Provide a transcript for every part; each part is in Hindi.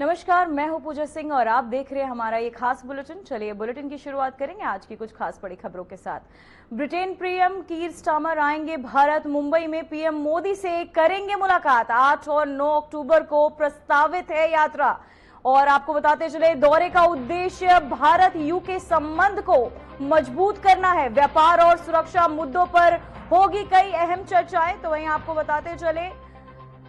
नमस्कार, मैं हूं पूजा सिंह और आप देख रहे हैं हमारा ये खास बुलेटिन। चलिए बुलेटिन की शुरुआत करेंगे आज की कुछ खास बड़ी खबरों के साथ। ब्रिटेन पीएम कीर स्टारमर आएंगे भारत। मुंबई में पीएम मोदी से करेंगे मुलाकात। 8 और 9 अक्टूबर को प्रस्तावित है यात्रा। और आपको बताते चले, दौरे का उद्देश्य भारत यूके संबंध को मजबूत करना है। व्यापार और सुरक्षा मुद्दों पर होगी कई अहम चर्चाएं। तो वहीं आपको बताते चले,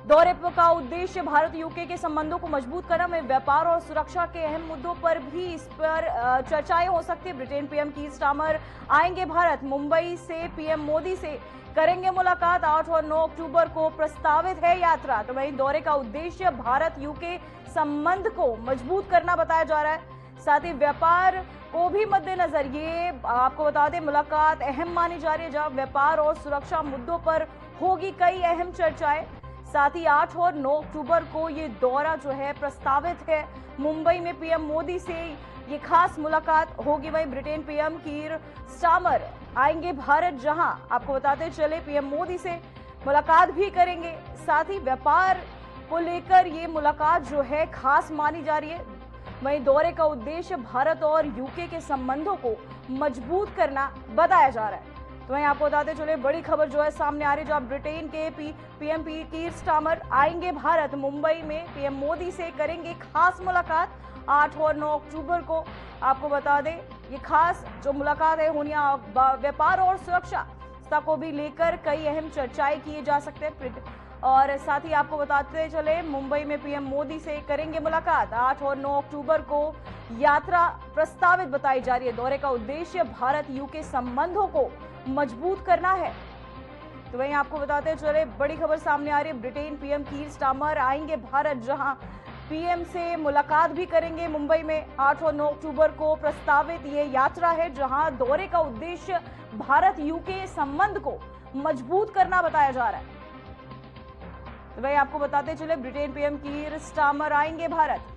दौरे का उद्देश्य भारत यूके के संबंधों को मजबूत करना में व्यापार और सुरक्षा के अहम मुद्दों पर भी इस पर चर्चाएं हो सकती है। ब्रिटेन पीएम कीर स्टारमर आएंगे भारत। मुंबई से पीएम मोदी से करेंगे मुलाकात। 8 और 9 अक्टूबर को प्रस्तावित है यात्रा। तो वहीं दौरे का उद्देश्य भारत यूके संबंध को मजबूत करना बताया जा रहा है। साथ ही व्यापार को भी मद्देनजर ये आपको बता दें, मुलाकात अहम मानी जा रही है, जहां व्यापार और सुरक्षा मुद्दों पर होगी कई अहम चर्चाएं। साथ ही 8 और 9 अक्टूबर को ये दौरा जो है प्रस्तावित है। मुंबई में पीएम मोदी से ये खास मुलाकात होगी। वहीं ब्रिटेन पीएम कीर स्टारमर आएंगे भारत, जहां आपको बताते चले पीएम मोदी से मुलाकात भी करेंगे। साथ ही व्यापार को लेकर ये मुलाकात जो है खास मानी जा रही है। वहीं दौरे का उद्देश्य भारत और यूके के संबंधों को मजबूत करना बताया जा रहा है। तो वहीं आपको बताते चले, बड़ी खबर जो है सामने आ रही है, जहां ब्रिटेन के पीएम कीर स्टारमर आएंगे भारत। मुंबई में पीएम मोदी से करेंगे खास मुलाकात। 8 और 9 अक्टूबर को आपको बता दें, ये खास जो मुलाकात है होनी, व्यापार और सुरक्षा को भी लेकर कई अहम चर्चाएं किए जा सकते हैं। और साथ ही आपको बताते चले, मुंबई में पीएम मोदी से करेंगे मुलाकात। 8 और 9 अक्टूबर को यात्रा प्रस्तावित बताई जा रही है। दौरे का उद्देश्य भारत यूके संबंधों को मजबूत करना है। तो वहीं आपको बताते चले, बड़ी खबर सामने आ रही है, ब्रिटेन पीएम कीर स्टारमर आएंगे भारत, जहां पीएम से मुलाकात भी करेंगे। मुंबई में 8 और 9 अक्टूबर को प्रस्तावित ये यात्रा है, जहां दौरे का उद्देश्य भारत यूके संबंध को मजबूत करना बताया जा रहा है। तो वहीं आपको बताते चले, ब्रिटेन पीएम कीर स्टारमर आएंगे भारत।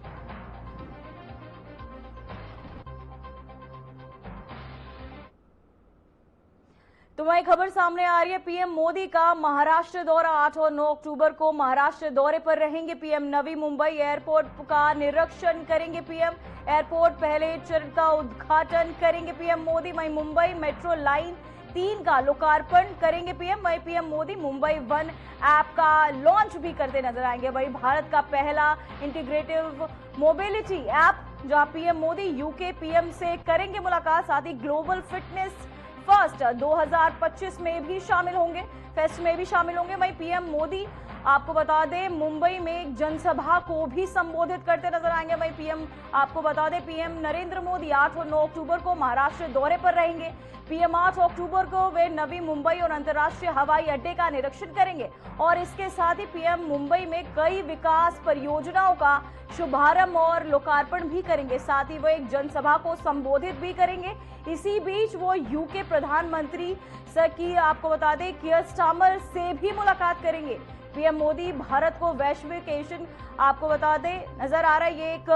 तो वही खबर सामने आ रही है, पीएम मोदी का महाराष्ट्र दौरा। 8 और 9 अक्टूबर को महाराष्ट्र दौरे पर रहेंगे पीएम। नवी मुंबई एयरपोर्ट का निरीक्षण करेंगे पीएम। एयरपोर्ट पहले चरण का उद्घाटन करेंगे पीएम मोदी। वहीं मुंबई मेट्रो लाइन 3 का लोकार्पण करेंगे पीएम। वहीं PM Modi Mumbai one app का लॉन्च भी करते नजर आएंगे। वहीं भारत का पहला इंटीग्रेटिव मोबिलिटी ऐप, जहां पीएम मोदी यूके पीएम से करेंगे मुलाकात। साथ ही ग्लोबल फिटनेस फर्स्ट 2025 में भी शामिल होंगे, फेस्ट में भी शामिल होंगे। वहीं पीएम मोदी आपको बता दें, मुंबई में एक जनसभा को भी संबोधित करते नजर आएंगे। वहीं पीएम आपको बता दें, पीएम नरेंद्र मोदी 8 और 9 अक्टूबर को महाराष्ट्र दौरे पर रहेंगे। पीएम 8 अक्टूबर को वे नवी मुंबई और अंतर्राष्ट्रीय हवाई अड्डे का निरीक्षण करेंगे। और इसके साथ ही पीएम मुंबई में कई विकास परियोजनाओं का शुभारंभ और लोकार्पण भी करेंगे। साथ ही वो एक जनसभा को संबोधित भी करेंगे। इसी बीच वो यूके प्रधानमंत्री की आपको बता दें कीर स्टारमर से भी मुलाकात करेंगे। पीएम मोदी भारत को वैश्विक एशियन आपको बता दें नजर आ रहा है। ये एक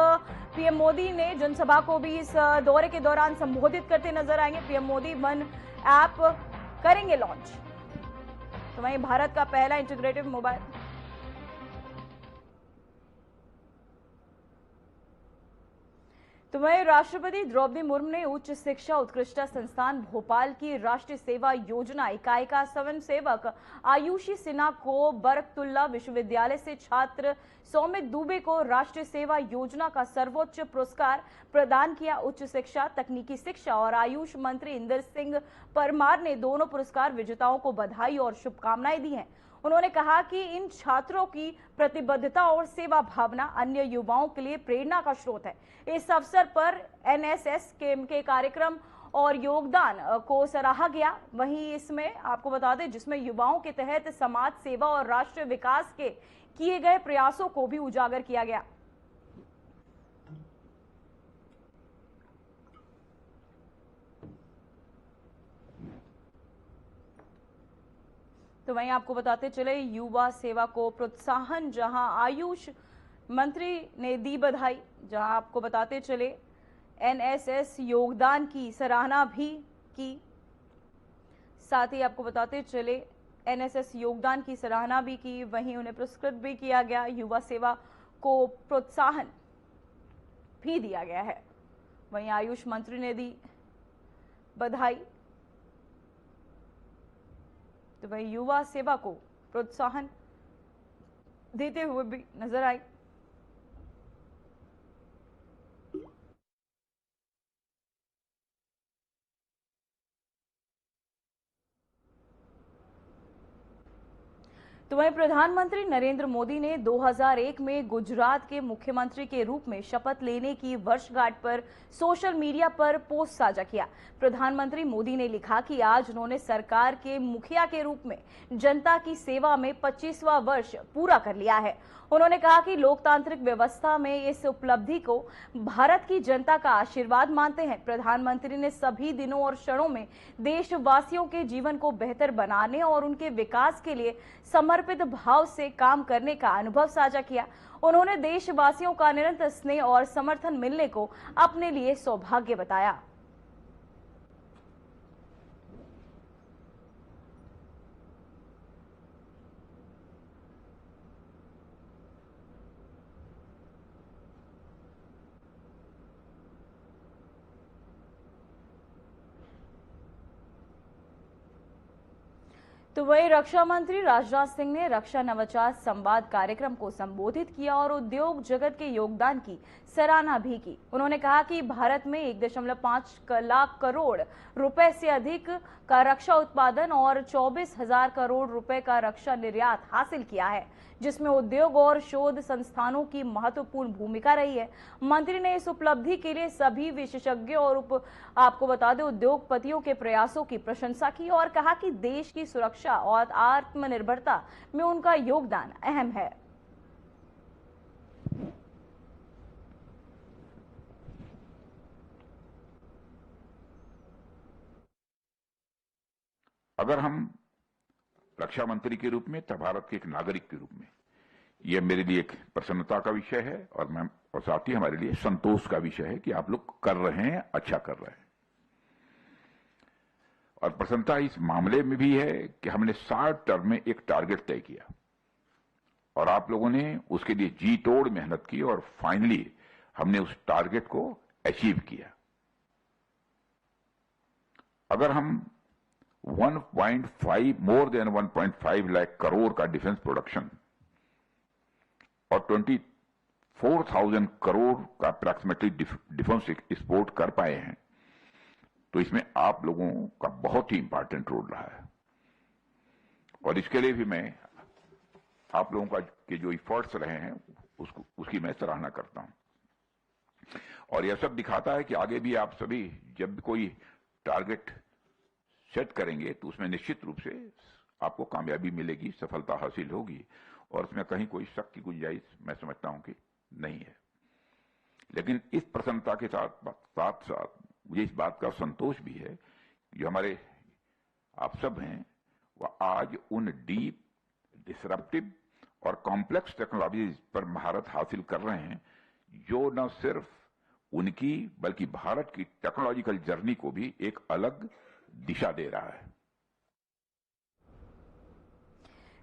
पीएम मोदी ने जनसभा को भी इस दौरे के दौरान संबोधित करते नजर आएंगे। पीएम मोदी वन ऐप करेंगे लॉन्च। तो वहीं भारत का पहला इंटीग्रेटिव मोबाइल तो वहीं राष्ट्रपति द्रौपदी मुर्मू ने उच्च शिक्षा उत्कृष्टता संस्थान भोपाल की राष्ट्रीय सेवा योजना इकाई का स्वयंसेवक आयुषी सिन्हा को बरकतुल्ला विश्वविद्यालय से छात्र सौमित दुबे को राष्ट्रीय सेवा योजना का सर्वोच्च पुरस्कार प्रदान किया। उच्च शिक्षा, तकनीकी शिक्षा और आयुष मंत्री इंदर सिंह परमार ने दोनों पुरस्कार विजेताओं को बधाई और शुभकामनाएं दी हैं। उन्होंने कहा कि इन छात्रों की प्रतिबद्धता और सेवा भावना अन्य युवाओं के लिए प्रेरणा का स्रोत है। इस अवसर पर एनएसएस के कार्यक्रम और योगदान को सराहा गया। वहीं इसमें आपको बता दें, जिसमें युवाओं के तहत समाज सेवा और राष्ट्रीय विकास के किए गए प्रयासों को भी उजागर किया गया। तो वहीं आपको बताते चले, युवा सेवा को प्रोत्साहन, जहां आयुष मंत्री ने दी बधाई। जहां आपको बताते चले, एनएसएस योगदान की सराहना भी की। साथ ही आपको बताते चले, एनएसएस योगदान की सराहना भी की, वहीं उन्हें पुरस्कृत भी किया गया। युवा सेवा को प्रोत्साहन भी दिया गया है। वहीं आयुष मंत्री ने दी बधाई, तो वहीं युवा सेवा को प्रोत्साहन देते हुए भी नजर आई। तो वहीं प्रधानमंत्री नरेंद्र मोदी ने 2001 में गुजरात के मुख्यमंत्री के रूप में शपथ लेने की वर्षगांठ पर सोशल मीडिया पर पोस्ट साझा किया। प्रधानमंत्री मोदी ने लिखा कि आज उन्होंने सरकार के मुखिया के रूप में जनता की सेवा में 25वां वर्ष पूरा कर लिया है। उन्होंने कहा कि लोकतांत्रिक व्यवस्था में इस उपलब्धि को भारत की जनता का आशीर्वाद मानते हैं। प्रधानमंत्री ने सभी दिनों और क्षणों में देशवासियों के जीवन को बेहतर बनाने और उनके विकास के लिए समर्पित भाव से काम करने का अनुभव साझा किया। उन्होंने देशवासियों का निरंतर स्नेह और समर्थन मिलने को अपने लिए सौभाग्य बताया। तो वही रक्षा मंत्री राजनाथ सिंह ने रक्षा नवाचार संवाद कार्यक्रम को संबोधित किया और उद्योग जगत के योगदान की सराहना भी की। उन्होंने कहा कि भारत में 1.5 लाख करोड़ रुपए से अधिक का रक्षा उत्पादन और 24,000 करोड़ रुपए का रक्षा निर्यात हासिल किया है, जिसमें उद्योग और शोध संस्थानों की महत्वपूर्ण भूमिका रही है। मंत्री ने इस उपलब्धि के लिए सभी विशेषज्ञों और आपको बता दें उद्योगपतियों के प्रयासों की प्रशंसा की और कहा कि देश की सुरक्षा और आत्मनिर्भरता में उनका योगदान अहम है। अगर हम रक्षा मंत्री के रूप में तथा भारत के एक नागरिक के रूप में, यह मेरे लिए एक प्रसन्नता का विषय है और साथ ही हमारे लिए संतोष का विषय है कि आप लोग कर रहे हैं, अच्छा कर रहे हैं। और प्रसन्नता इस मामले में भी है कि हमने 60 टर्म में एक टारगेट तय किया और आप लोगों ने उसके लिए जी तोड़ मेहनत की और फाइनली हमने उस टारगेट को अचीव किया। अगर हम मोर देन 1.5 लाख करोड़ का डिफेंस प्रोडक्शन और 24,000 करोड़ का अप्रॉक्सीमेटली डिफेंस एक्सपोर्ट कर पाए हैं, तो इसमें आप लोगों का बहुत ही इंपॉर्टेंट रोल रहा है। और इसके लिए भी मैं आप लोगों के जो इफर्ट्स रहे हैं उसकी मैं सराहना करता हूं। और यह सब दिखाता है कि आगे भी आप सभी जब कोई टारगेट सेट करेंगे तो उसमें निश्चित रूप से आपको कामयाबी मिलेगी, सफलता हासिल होगी और उसमें कहीं कोई शक की गुंजाइश मैं समझता हूं कि नहीं है। लेकिन इस प्रसन्नता के साथ साथ मुझे इस बात का संतोष भी है जो हमारे आप सब हैं वह आज उन डीप, डिसरप्टिव और कॉम्प्लेक्स टेक्नोलॉजीज पर महारत हासिल कर रहे हैं जो न सिर्फ उनकी बल्कि भारत की टेक्नोलॉजिकल जर्नी को भी एक अलग दिशा दे रहा है।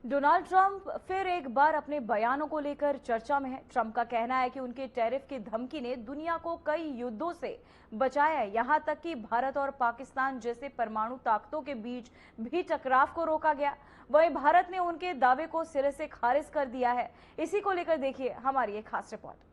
डोनाल्ड ट्रंप फिर एक बार अपने बयानों को लेकर चर्चा में है। ट्रंप का कहना है कि उनके टैरिफ की धमकी ने दुनिया को कई युद्धों से बचाया है, यहां तक कि भारत और पाकिस्तान जैसे परमाणु ताकतों के बीच भी टकराव को रोका गया। वहीं भारत ने उनके दावे को सिरे से खारिज कर दिया है। इसी को लेकर देखिए हमारी एक खास रिपोर्ट।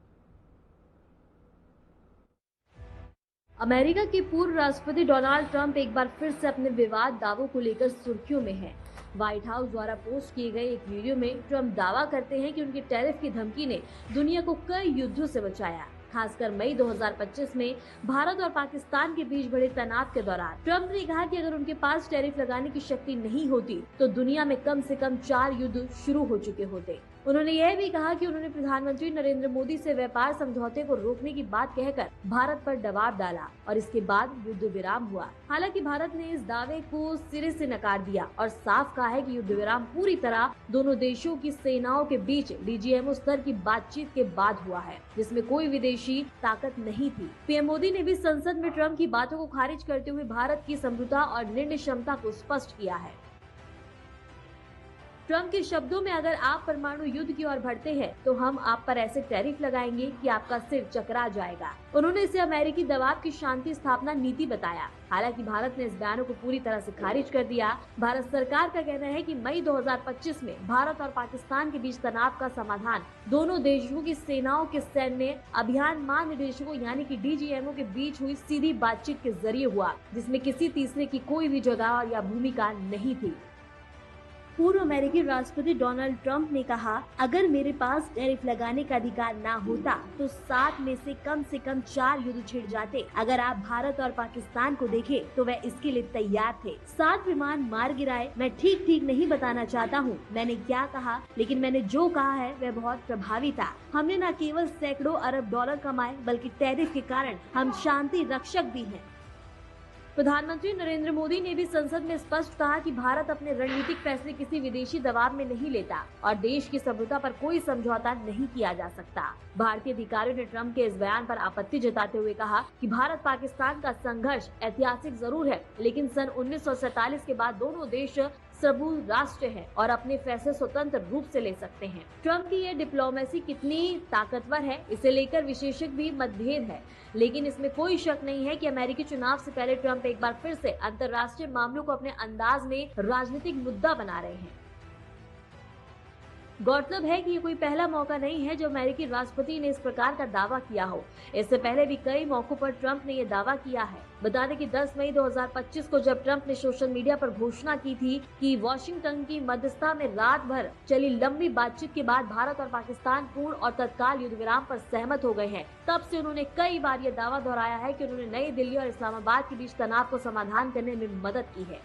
अमेरिका के पूर्व राष्ट्रपति डोनाल्ड ट्रंप एक बार फिर से अपने विवाद दावों को लेकर सुर्खियों में हैं। व्हाइट हाउस द्वारा पोस्ट किए गए एक वीडियो में ट्रंप दावा करते हैं कि उनके टैरिफ की धमकी ने दुनिया को कई युद्धों से बचाया। खासकर मई 2025 में भारत और पाकिस्तान के बीच बढ़े तनाव के दौरान ट्रंप ने कहा कि अगर उनके पास टैरिफ लगाने की शक्ति नहीं होती तो दुनिया में कम से कम 4 युद्ध शुरू हो चुके होते। उन्होंने यह भी कहा कि उन्होंने प्रधानमंत्री नरेंद्र मोदी से व्यापार समझौते को रोकने की बात कहकर भारत पर दबाव डाला और इसके बाद युद्ध विराम हुआ। हालांकि भारत ने इस दावे को सिरे से नकार दिया और साफ कहा है कि युद्ध विराम पूरी तरह दोनों देशों की सेनाओं के बीच डीजीएमओ स्तर की बातचीत के बाद हुआ है, जिसमें कोई विदेशी ताकत नहीं थी। पीएम मोदी ने भी संसद में ट्रंप की बातों को खारिज करते हुए भारत की समृद्धता और निर्णय क्षमता को स्पष्ट किया है। ट्रम्प के शब्दों में, अगर आप परमाणु युद्ध की ओर बढ़ते हैं तो हम आप पर ऐसे टैरिफ लगाएंगे कि आपका सिर चकरा जाएगा। उन्होंने इसे अमेरिकी दबाव की शांति स्थापना नीति बताया। हालांकि भारत ने इस बयान को पूरी तरह से खारिज कर दिया। भारत सरकार का कहना है कि मई 2025 में भारत और पाकिस्तान के बीच तनाव का समाधान दोनों देशों की सेनाओं के सैन्य अभियान महानिदेशकों यानी कि DGMO के बीच हुई सीधी बातचीत के जरिए हुआ, जिसमें किसी तीसरे की कोई भी जगह या भूमिका नहीं थी। पूर्व अमेरिकी राष्ट्रपति डोनाल्ड ट्रंप ने कहा, अगर मेरे पास टैरिफ लगाने का अधिकार ना होता तो 7 में से कम 4 युद्ध छिड़ जाते। अगर आप भारत और पाकिस्तान को देखें तो वह इसके लिए तैयार थे। 7 विमान मार गिराए। मैं ठीक नहीं बताना चाहता हूँ मैंने क्या कहा, लेकिन मैंने जो कहा है वह बहुत प्रभावी था। हमने न केवल सैकड़ों अरब डॉलर कमाए, बल्कि टैरिफ के कारण हम शांति रक्षक भी हैं। प्रधानमंत्री नरेंद्र मोदी ने भी संसद में स्पष्ट कहा कि भारत अपने रणनीतिक फैसले किसी विदेशी दबाव में नहीं लेता और देश की संप्रभुता पर कोई समझौता नहीं किया जा सकता। भारतीय अधिकारियों ने ट्रंप के इस बयान पर आपत्ति जताते हुए कहा कि भारत पाकिस्तान का संघर्ष ऐतिहासिक जरूर है, लेकिन सन 1947 के बाद दोनों देश सबूत राष्ट्र हैं और अपने फैसले स्वतंत्र रूप से ले सकते हैं। ट्रंप की ये डिप्लोमेसी कितनी ताकतवर है, इसे लेकर विशेषज्ञ भी मतभेद है, लेकिन इसमें कोई शक नहीं है कि अमेरिकी चुनाव से पहले ट्रंप एक बार फिर से अंतर्राष्ट्रीय मामलों को अपने अंदाज में राजनीतिक मुद्दा बना रहे हैं। गौरतलब है कि ये कोई पहला मौका नहीं है जो अमेरिकी राष्ट्रपति ने इस प्रकार का दावा किया हो। इससे पहले भी कई मौकों पर ट्रंप ने ये दावा किया है। बता दें कि 10 मई 2025 को जब ट्रंप ने सोशल मीडिया पर घोषणा की थी कि वॉशिंगटन की मध्यस्थता में रात भर चली लंबी बातचीत के बाद भारत और पाकिस्तान पूर्ण और तत्काल युद्ध विराम पर सहमत हो गए हैं, तब से उन्होंने कई बार ये दावा दोहराया है कि उन्होंने नई दिल्ली और इस्लामाबाद के बीच तनाव को समाधान करने में मदद की है।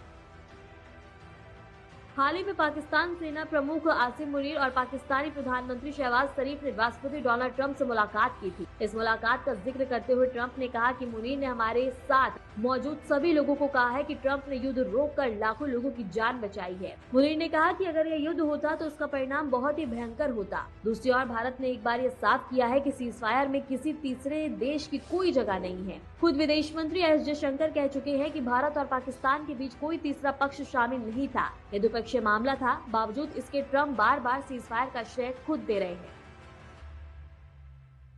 हाल ही में पाकिस्तान सेना प्रमुख आसिम मुनीर और पाकिस्तानी प्रधानमंत्री शहबाज शरीफ ने राष्ट्रपति डोनाल्ड ट्रंप से मुलाकात की थी। इस मुलाकात का जिक्र करते हुए ट्रंप ने कहा कि मुनीर ने हमारे साथ मौजूद सभी लोगों को कहा है कि ट्रंप ने युद्ध रोककर लाखों लोगों की जान बचाई है। मुनीर ने कहा कि अगर यह युद्ध होता तो उसका परिणाम बहुत ही भयंकर होता। दूसरी ओर भारत ने एक बार ये साफ किया है कि सीजफायर में किसी तीसरे देश की कोई जगह नहीं है। खुद विदेश मंत्री एस जयशंकर कह चुके हैं कि भारत और पाकिस्तान के बीच कोई तीसरा पक्ष शामिल नहीं था। ये द्विपक्षीय मामला था, बावजूद इसके ट्रंप बार बार सीजफायर का श्रेय खुद दे रहे हैं।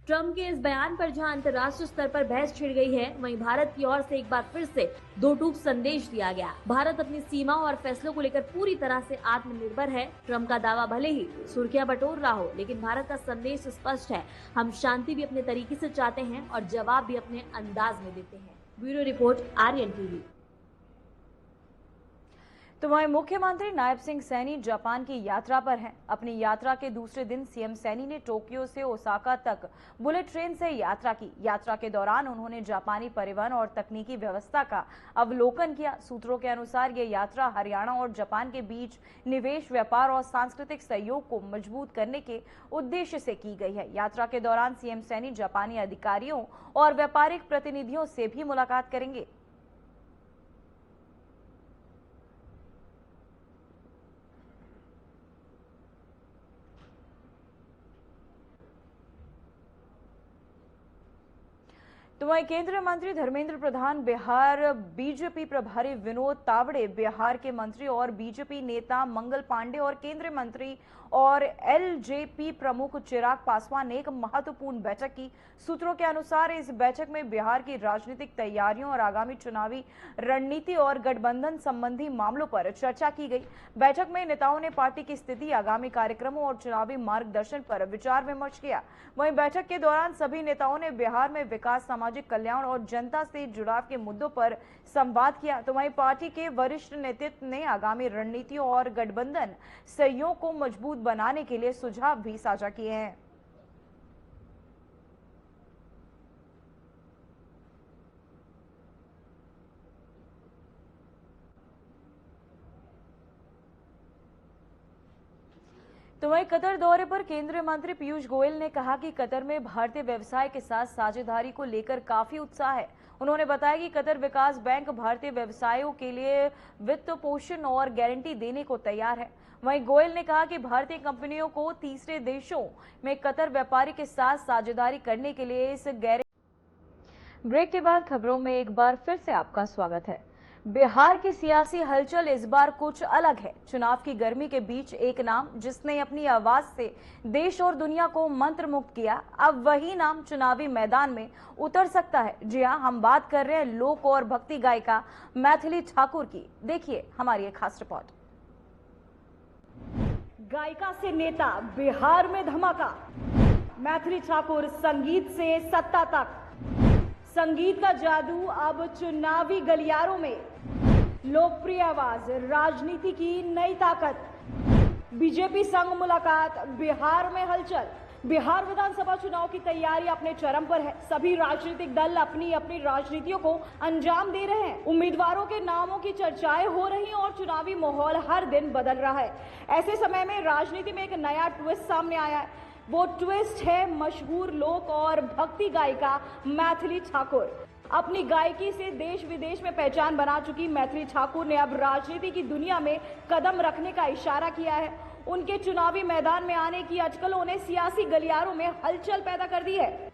ट्रंप के इस बयान पर जहां अंतर्राष्ट्रीय स्तर पर बहस छिड़ गई है, वहीं भारत की ओर से एक बार फिर से दो टूक संदेश दिया गया। भारत अपनी सीमाओं और फैसलों को लेकर पूरी तरह से आत्मनिर्भर है। ट्रंप का दावा भले ही सुर्खियां बटोर रहा हो, लेकिन भारत का संदेश स्पष्ट है। हम शांति भी अपने तरीके से चाहते हैं और जवाब भी अपने अंदाज में देते हैं। Bureau report, Aryan TV. तो वहीं मुख्यमंत्री नायब सिंह सैनी जापान की यात्रा पर हैं। अपनी यात्रा के दूसरे दिन सीएम सैनी ने टोक्यो से ओसाका तक बुलेट ट्रेन से यात्रा की। यात्रा के दौरान उन्होंने जापानी परिवहन और तकनीकी व्यवस्था का अवलोकन किया। सूत्रों के अनुसार ये यात्रा हरियाणा और जापान के बीच निवेश, व्यापार और सांस्कृतिक सहयोग को मजबूत करने के उद्देश्य से की गई है। यात्रा के दौरान सीएम सैनी जापानी अधिकारियों और व्यापारिक प्रतिनिधियों से भी मुलाकात करेंगे। तो वहीं केंद्रीय मंत्री धर्मेंद्र प्रधान, बिहार बीजेपी प्रभारी विनोद तावड़े, बिहार के मंत्री और बीजेपी नेता मंगल पांडे और केंद्रीय मंत्री और एलजेपी प्रमुख चिराग पासवान ने एक महत्वपूर्ण बैठक की। सूत्रों के अनुसार इस बैठक में बिहार की राजनीतिक तैयारियों और आगामी चुनावी रणनीति और गठबंधन संबंधी मामलों पर चर्चा की गई। बैठक में नेताओं ने पार्टी की स्थिति, आगामी कार्यक्रमों और चुनावी मार्गदर्शन पर विचार विमर्श किया। वहीं बैठक के दौरान सभी नेताओं ने बिहार में विकास, सामाजिक कल्याण और जनता से जुड़ाव के मुद्दों पर संवाद किया। तो वहीं पार्टी के वरिष्ठ नेतृत्व ने आगामी रणनीतियों और गठबंधन सहयोग को मजबूत बनाने के लिए सुझाव भी साझा किए हैं। तो वहीं कतर दौरे पर केंद्रीय मंत्री पीयूष गोयल ने कहा कि कतर में भारतीय व्यवसाय के साथ साझेदारी को लेकर काफी उत्साह है। उन्होंने बताया कि कतर विकास बैंक भारतीय व्यवसायों के लिए वित्त पोषण और गारंटी देने को तैयार है। वहीं गोयल ने कहा कि भारतीय कंपनियों को तीसरे देशों में कतर व्यापारी के साथ साझेदारी करने के लिए इस गारंटी। ब्रेक के बाद खबरों में एक बार फिर से आपका स्वागत है। बिहार की सियासी हलचल इस बार कुछ अलग है। चुनाव की गर्मी के बीच एक नाम जिसने अपनी आवाज से देश और दुनिया को मंत्र मुक्त किया, अब वही नाम चुनावी मैदान में उतर सकता है। जी हां, हम बात कर रहे हैं लोक और भक्ति गायिका मैथिली ठाकुर की। देखिए हमारी एक खास रिपोर्ट। गायिका से नेता, बिहार में धमाका। मैथिली ठाकुर संगीत से सत्ता तक। संगीत का जादू अब चुनावी गलियारों में। लोकप्रिय आवाज, राजनीति की नई ताकत। बीजेपी संग मुलाकात, बिहार में हलचल। बिहार विधानसभा चुनाव की तैयारी अपने चरम पर है। सभी राजनीतिक दल अपनी अपनी राजनीतियों को अंजाम दे रहे हैं। उम्मीदवारों के नामों की चर्चाएं हो रही हैं और चुनावी माहौल हर दिन बदल रहा है। ऐसे समय में राजनीति में एक नया ट्विस्ट सामने आया है। वो ट्विस्ट है मशहूर लोक और भक्ति गायिका मैथिली ठाकुर। अपनी गायकी से देश विदेश में पहचान बना चुकी मैथिली ठाकुर ने अब राजनीति की दुनिया में कदम रखने का इशारा किया है। उनके चुनावी मैदान में आने की अटकलों ने सियासी गलियारों में हलचल पैदा कर दी है।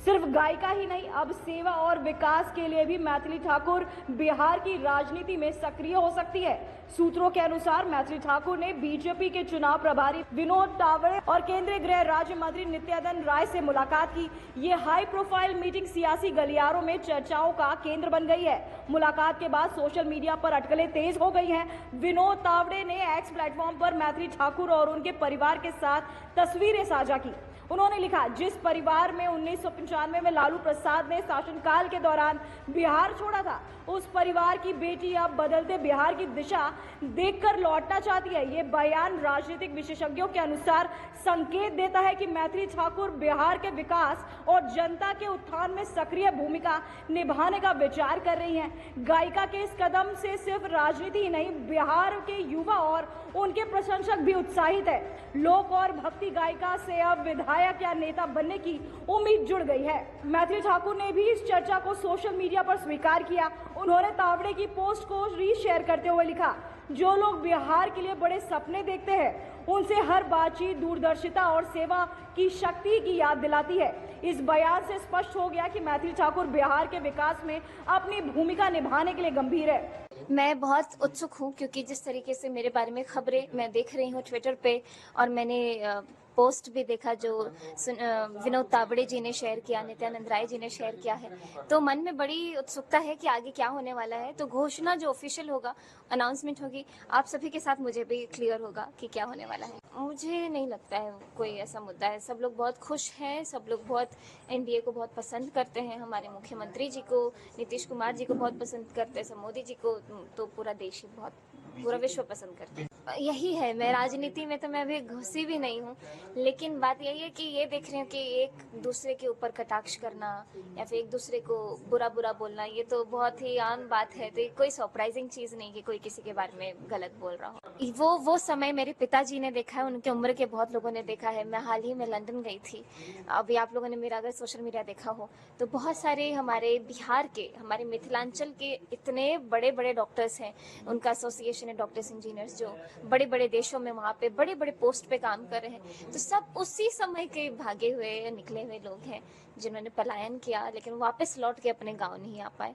सिर्फ गायिका ही नहीं, अब सेवा और विकास के लिए भी मैथिली ठाकुर बिहार की राजनीति में सक्रिय हो सकती है। सूत्रों के अनुसार मैथिली ठाकुर ने बीजेपी के चुनाव प्रभारी विनोद तावड़े और केंद्रीय गृह राज्य मंत्री नित्यानंद राय से मुलाकात की। ये हाई प्रोफाइल मीटिंग सियासी गलियारों में चर्चाओं का केंद्र बन गई है। मुलाकात के बाद सोशल मीडिया पर अटकलें तेज हो गई हैं। विनोद तावड़े ने एक्स प्लेटफॉर्म पर मैथिली ठाकुर और उनके परिवार के साथ तस्वीरें साझा की। उन्होंने लिखा, जिस परिवार में 1995 में लालू प्रसाद ने शासनकाल के दौरान बिहार छोड़ा था, उस परिवार की बेटी अब बदलते बिहार की दिशा देखकर लौटना चाहती है। ये बयान राजनीतिक विशेषज्ञों के अनुसार संकेत देता है कि मैथिली ठाकुर बिहार के विकास और जनता के उत्थान में सक्रिय भूमिका निभाने का विचार कर रही हैं। गायिका के इस कदम से सिर्फ राजनीति ही नहीं, बिहार के युवा और उनके प्रशंसक भी उत्साहित है। लोक और भक्ति गायिका से अब विधायक या नेता बनने की उम्मीद जुड़ गई है। मैथिली ठाकुर ने भी इस चर्चा को सोशल मीडिया पर स्वीकार किया। उन्होंने तावड़े की पोस्ट को रीशेयर करते हुए लिखा, जो लोग बिहार के लिए बड़े सपने देखते हैं, उनसे हर बातचीत दूरदर्शिता और सेवा की शक्ति की याद दिलाती है। इस बयान से स्पष्ट हो गया कि मैथिली ठाकुर बिहार के विकास में अपनी भूमिका निभाने के लिए गंभीर है। मैं बहुत उत्सुक हूँ क्योंकि जिस तरीके से मेरे बारे में खबरें मैं देख रही हूँ ट्विटर पे, और मैंने पोस्ट भी देखा जो विनोद तावड़े जी ने शेयर किया, नित्यानंद राय जी ने शेयर किया है, तो मन में बड़ी उत्सुकता है कि आगे क्या होने वाला है। तो घोषणा जो ऑफिशियल होगा, अनाउंसमेंट होगी, आप सभी के साथ मुझे भी क्लियर होगा कि क्या होने वाला है। मुझे नहीं लगता है कोई ऐसा मुद्दा है। सब लोग बहुत खुश हैं, सब लोग बहुत एनडीए को बहुत पसंद करते हैं, हमारे मुख्यमंत्री जी को, नीतीश कुमार जी को बहुत पसंद करते हैं, मोदी जी को तो पूरा देश ही बहुत, पूरा विश्व पसंद करते हैं। यही है, मैं राजनीति में तो मैं अभी घुसी भी नहीं हूँ, लेकिन बात यही है कि ये देख रही हूँ कि एक दूसरे के ऊपर कटाक्ष करना या फिर एक दूसरे को बुरा बुरा बोलना, ये तो बहुत ही आम बात है। तो कोई सरप्राइजिंग चीज नहीं कि कोई किसी के बारे में गलत बोल रहा हो। वो समय मेरे पिताजी ने देखा है, उनके उम्र के बहुत लोगों ने देखा है। मैं हाल ही में लंदन गई थी, अभी आप लोगों ने मेरा अगर सोशल मीडिया देखा हो तो बहुत सारे हमारे बिहार के, हमारे मिथिलांचल के इतने बड़े बड़े डॉक्टर्स हैं, उनका एसोसिएशन है डॉक्टर्स इंजीनियर्स, जो बड़े बड़े देशों में वहाँ पे बड़े बड़े पोस्ट पे काम कर रहे हैं। तो सब उसी समय के भागे हुए निकले हुए लोग हैं जिन्होंने पलायन किया, लेकिन वापस लौट के अपने गांव नहीं आ पाए।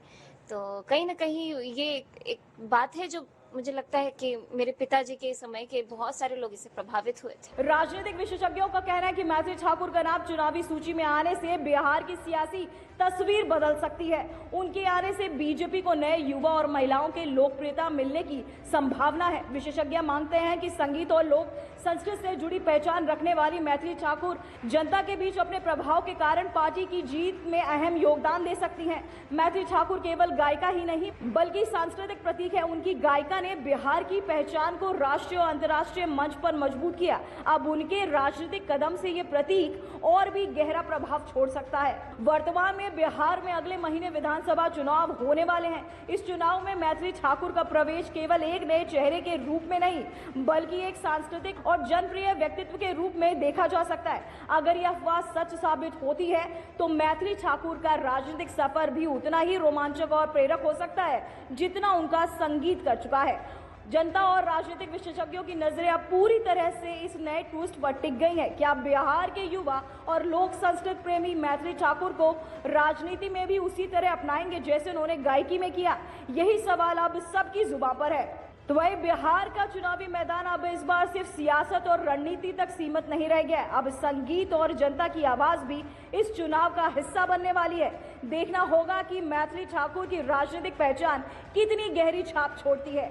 तो कहीं ना कहीं ये एक बात है जो मुझे लगता है कि मेरे पिताजी के समय के बहुत सारे लोग इससे प्रभावित हुए थे। राजनीतिक विशेषज्ञों का कहना है कि मैथिली ठाकुर का नाम चुनावी सूची में आने से बिहार की सियासी तस्वीर बदल सकती है। उनके आने से बीजेपी को नए युवा और महिलाओं के लोकप्रियता मिलने की संभावना है। विशेषज्ञ मानते हैं कि संगीत और लोक संस्कृत से जुड़ी पहचान रखने वाली मैथिली ठाकुर जनता के बीच अपने प्रभाव के कारण पार्टी की जीत में अहम योगदान दे सकती हैं। मैथिली ठाकुर केवल गायिका ही नहीं बल्कि सांस्कृतिक प्रतीक है। उनकी गायिका ने बिहार की पहचान को राष्ट्रीय और अंतर्राष्ट्रीय मंच पर मजबूत किया। अब उनके राजनीतिक कदम से ये प्रतीक और भी गहरा प्रभाव छोड़ सकता है। वर्तमान में बिहार में अगले महीने विधानसभा चुनाव होने वाले हैं। इस चुनाव में मैथिली ठाकुर का प्रवेश केवल एक नए चेहरे के रूप में नहीं बल्कि एक सांस्कृतिक और जनप्रिय व्यक्तित्व के रूप में देखा जा सकता है। अगर यह अफवाह सच साबित होती है तो मैथिली ठाकुर का राजनीतिक सफर भी उतना ही रोमांचक और प्रेरक हो सकता है जितना उनका संगीत कर चुका है। जनता और राजनीतिक विशेषज्ञों की नजरें अब पूरी तरह से इस नए ट्विस्ट पर टिक गई हैं। क्या बिहार के युवा और लोक संस्कृत प्रेमी मैथिली ठाकुर को राजनीति में भी उसी तरह अपनाएंगे जैसे उन्होंने गायकी में किया? यही सवाल अब सबकी जुबान पर है। तो वही बिहार का चुनावी मैदान अब इस बार सिर्फ सियासत और रणनीति तक सीमित नहीं रह गया। अब संगीत और जनता की आवाज भी इस चुनाव का हिस्सा बनने वाली है। देखना होगा कि मैथिली ठाकुर की राजनीतिक पहचान कितनी गहरी छाप छोड़ती है।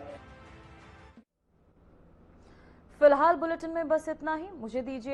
फिलहाल बुलेटिन में बस इतना ही। मुझे दीजिए